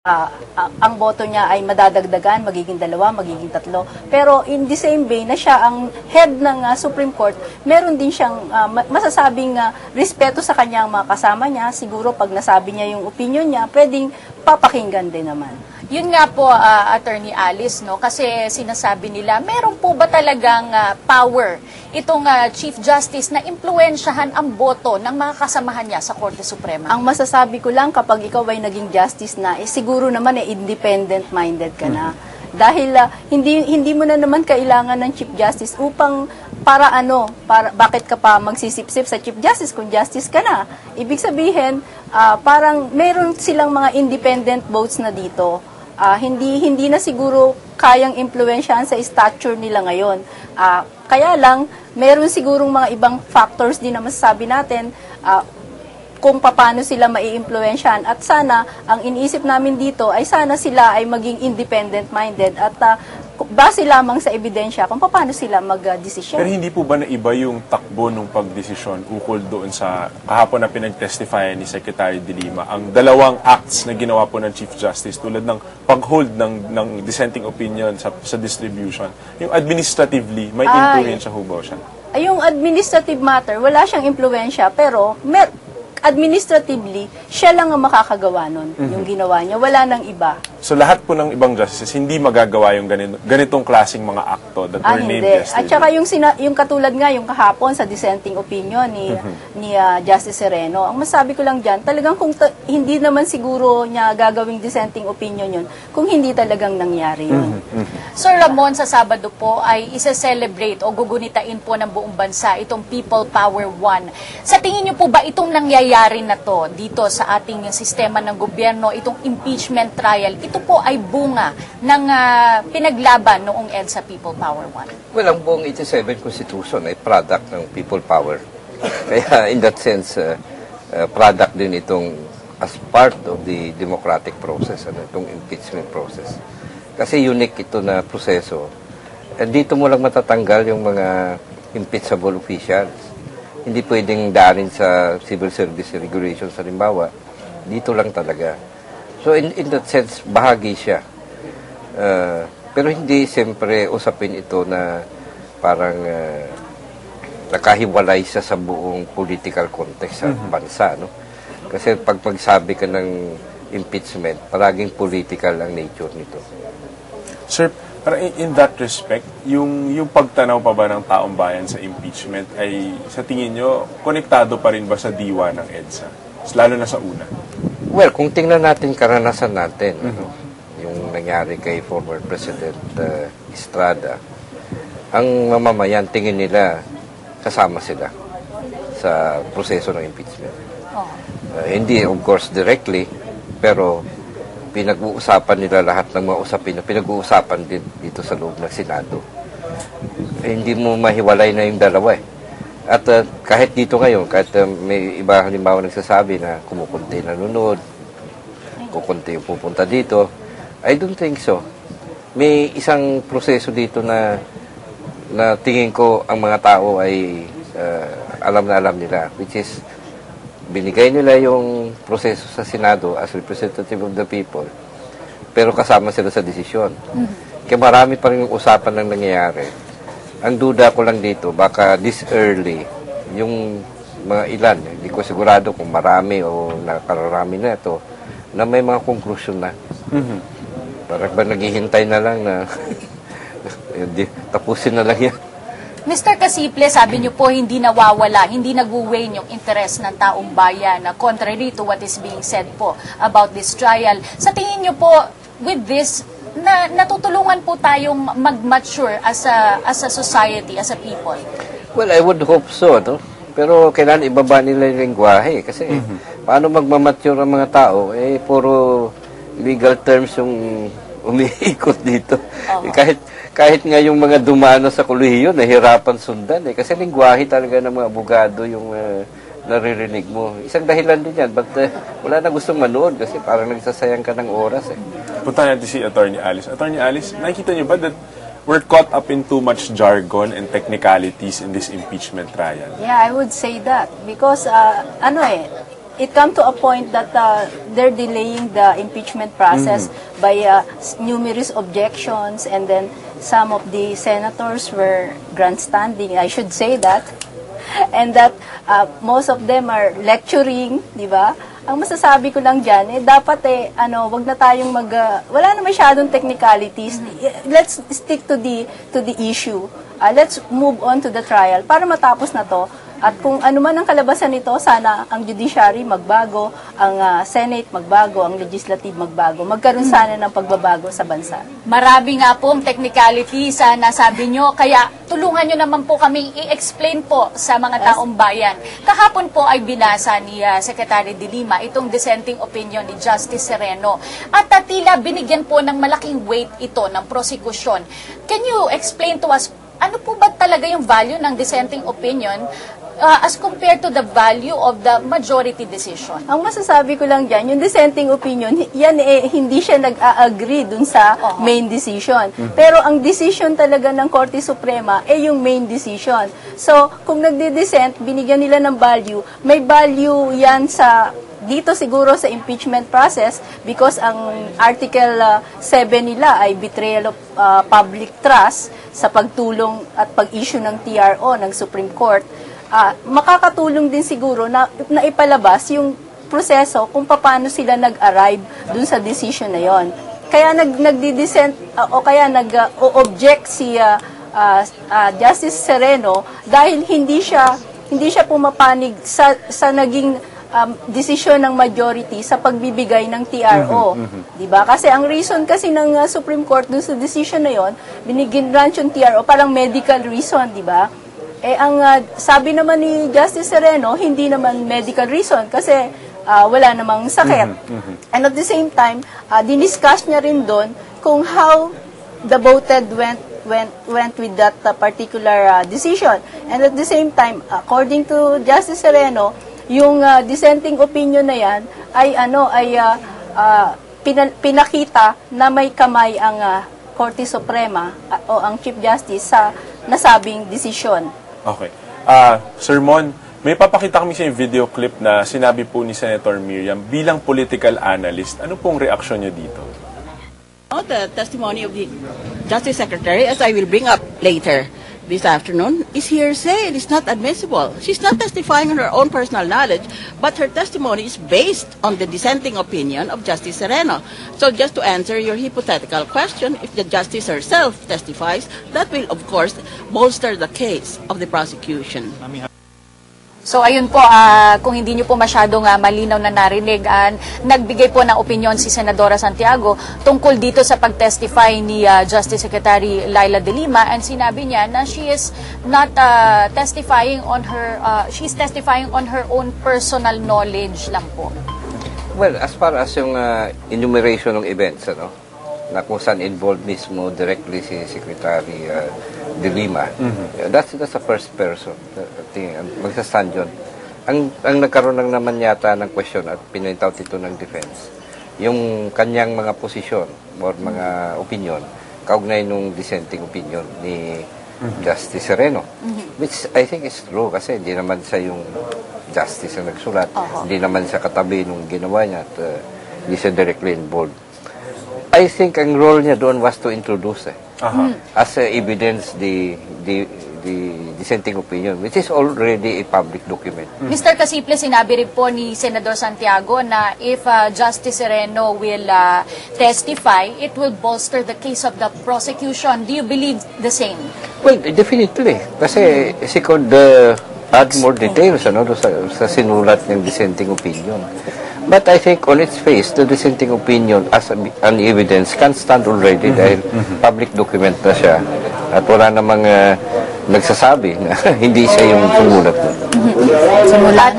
ang boto niya ay madadagdagan, magiging 2, magiging 3. Pero in the same way na siya ang head ng Supreme Court, meron din siyang masasabing respeto sa kanyang mga kasama niya. Siguro pag nasabi niya yung opinion niya, pwedeng papakinggan din naman. Yun nga po, Attorney Alice, no? Kasi sinasabi nila, meron po ba talagang power itong Chief Justice na impluwensyahan ang boto ng mga kasamahan niya sa Korte Suprema? Ang masasabi ko lang, kapag ikaw ay naging justice na, siguro naman independent-minded ka na. Dahil hindi mo na naman kailangan ng Chief Justice upang para bakit ka pa magsisip-sip sa Chief Justice kung justice ka na? Ibig sabihin, parang meron silang mga independent votes na dito. Hindi na siguro kayang impluwensyahan sa stature nila ngayon. Kaya lang, meron sigurong mga ibang factors din na masasabi natin kung paano sila mai-impluwensyahan. At sana, ang iniisip namin dito ay sana sila ay maging independent-minded at base lamang sa ebidensya kung paano sila mag-desisyon. Pero hindi po ba na iba yung takbo ng pagdesisyon ukol doon sa kahapon na pinag-testify ni Secretary De Lima, ang 2 acts na ginawa po ng Chief Justice tulad ng pag-hold ng dissenting opinion sa distribution. Yung administratively, may influensya ho ba siya? Yung administrative matter, wala siyang impluwensya, pero administratively, siya lang ang makakagawa nun, yung ginawa niya. Wala nang iba. So lahat po ng ibang justices, hindi magagawa yung ganitong klaseng mga akto that were named yesterday? At saka yung katulad nga, yung kahapon sa dissenting opinion ni Justice Sereno, ang masabi ko lang dyan, talagang kung hindi naman siguro niya gagawing dissenting opinion yun, kung hindi talagang nangyari yun. Sir Ramon, sa Sabado po ay isa-celebrate o gugunitain po ng buong bansa itong People Power 1. Sa tingin niyo po ba itong nangyayari na to dito sa ating sistema ng gobyerno, itong impeachment trial, ito po ay bunga ng pinaglaban noong EDSA People Power 1? Well, ang buong 87 Constitution ay product ng People Power. Kaya in that sense, product din itong as part of the democratic process, itong impeachment process. Kasi unique ito na proseso. Dito mo lang matatanggal yung mga impeachable officials. Hindi pwedeng darin sa civil service regulations, halimbawa. Dito lang talaga. So in that sense, bahagi siya. Pero hindi siyempre usapin ito na parang nakahiwalay siya sa buong political context sa bansa. No? Kasi pag magsabi ka ng impeachment, palaging political ang nature nito. Sir, para in that respect, yung pagtanaw pa ba ng taong bayan sa impeachment ay sa tingin nyo, konektado pa rin ba sa diwa ng EDSA? Lalo na sa una. Well, kung tingnan natin karanasan natin, yung nangyari kay former President Estrada, ang mamamayan tingin nila kasama sila sa proseso ng impeachment. Hindi, of course, directly, pero pinag-uusapan nila lahat ng mga usapin na pinag-uusapan din dito sa loob ng Senado. Hindi mo mahiwalay na yung dalawa eh. At kahit dito ngayon, kahit may iba halimbawa nagsasabi na kumukunti nanonood, kukunti yung pupunta dito, I don't think so. May isang proseso dito na tingin ko ang mga tao ay alam na alam nila, which is binigay nila yung proseso sa Senado as representative of the people, pero kasama sila sa desisyon. Kaya marami pa rin yung usapan ng nangyayari. Ang duda ko lang dito, baka this early, yung mga ilan, hindi ko sigurado kung marami o nakararami na ito, na may mga conclusion na. Parang ba naghihintay na lang na tapusin na lang yan. Mr. Casiple, sabi niyo po hindi nawawala, hindi nag-wane yung interest ng taong bayan, contrary to what is being said po about this trial. Sa tingin niyo po, with this, natutulungan po tayong mag-mature as a society, as a people? Well, I would hope so, no? Pero kailangan ibaba nila yung lengguwahe. Kasi paano magmamature ang mga tao? Puro legal terms yung umiikot dito. Kahit nga yung mga dumano sa kolehiyo, nahirapan sundan eh. Kasi lingwahe talaga ng mga abogado yung naririnig mo. Isang dahilan din yan. But wala na gustong manood kasi parang nagsasayang ka ng oras eh. Punta natin si Attorney Alice. Attorney Alice, nakikita niyo ba that we're caught up in too much jargon and technicalities in this impeachment trial? Yeah, I would say that. Because, it come to a point that they're delaying the impeachment process by numerous objections, and then some of the senators were grandstanding, I should say that, and that most of them are lecturing, di ba? Ang masasabi ko lang dyan, dapat wag na tayong wala na masyadong technicalities. Let's stick to the issue. Let's move on to the trial para matapos na to. At kung ano man ang kalabasan nito, sana ang judiciary magbago, ang Senate magbago, ang legislative magbago. Magkaroon sana ng pagbabago sa bansa. Marami nga pong technicalities na nasabi nyo, kaya tulungan nyo naman po kami i-explain po sa mga taong bayan. Kahapon po ay binasa ni Secretary De Lima itong dissenting opinion ni Justice Sereno. At tila binigyan po ng malaking weight ito ng prosecution. Can you explain to us, ano po ba talaga yung value ng dissenting opinion as compared to the value of the majority decision? Ang masasabi ko lang dyan, yung dissenting opinion, yan hindi siya nag-a-agree dun sa main decision. Pero ang decision talaga ng Korte Suprema yung main decision. So, kung nagdi-dissent, binigyan nila ng value, may value yan dito siguro sa impeachment process because ang Article 7 nila ay betrayal of public trust sa pagtulong at pag-issue ng TRO ng Supreme Court. Makakatulong din siguro na ipalabas yung proseso kung paano sila nag-arrive dun sa decision na yon. Kaya nagdi-dissent o kaya nag-object si Justice Sereno dahil hindi siya pumapanig sa naging desisyon ng majority sa pagbibigay ng TRO. Diba? Kasi ang reason kasi ng Supreme Court dun sa decision na yon, binigyan grant yung TRO parang medical reason, diba? Ang sabi naman ni Justice Sereno, hindi naman medical reason kasi wala namang sakit. And at the same time, diniscuss niya rin doon kung how the voted went with that particular decision. And at the same time, according to Justice Sereno, yung dissenting opinion na yan ay pinakita na may kamay ang Korte Suprema o ang Chief Justice sa nasabing desisyon. Okay. Sir Mon, may papakita kami sa video clip na sinabi po ni Senator Miriam bilang political analyst. Ano pong reaksyon niyo dito? The testimony of the Justice Secretary, as I will bring up later this afternoon, is hearsay. It is not admissible. She's not testifying on her own personal knowledge, but her testimony is based on the dissenting opinion of Justice Sereno. So just to answer your hypothetical question, if the Justice herself testifies, that will, of course, bolster the case of the prosecution. So ayun po, kung hindi nyo po masyadong malinaw na narinig, nagbigay po ng opinion si Senadora Santiago tungkol dito sa pag-testify ni Justice Secretary Laila De Lima, and sinabi niya na she is not testifying on her, she's testifying on her own personal knowledge lang po. Well, as far as yung enumeration ng events, na kung saan involved mismo directly si Secretary De Lima, that's the first person. Magsastand yun. Ang nagkaroon lang naman yata ng question at pinoint out ito ng defense, yung kanyang mga posisyon or mga opinion, kaugnay nung dissenting opinion ni Justice Sereno. Which I think is true kasi hindi naman siya yung justice na nagsulat, hindi naman siya katabi nung ginawa niya at hindi siya directly involved. I think ang role niya doon was to introduce as evidence the dissenting opinion, which is already a public document. Mr. Casiple, sinabi rin po ni Senador Santiago na if Justice Sereno will testify, it will bolster the case of the prosecution. Do you believe the same? Well, definitely. Kasi she could add more details sa sinulat ng dissenting opinion. But I think on its face, the dissenting opinion as an evidence can stand already dahil public document na siya at wala namang nagsasabi na hindi siya yung sumulat. Simulat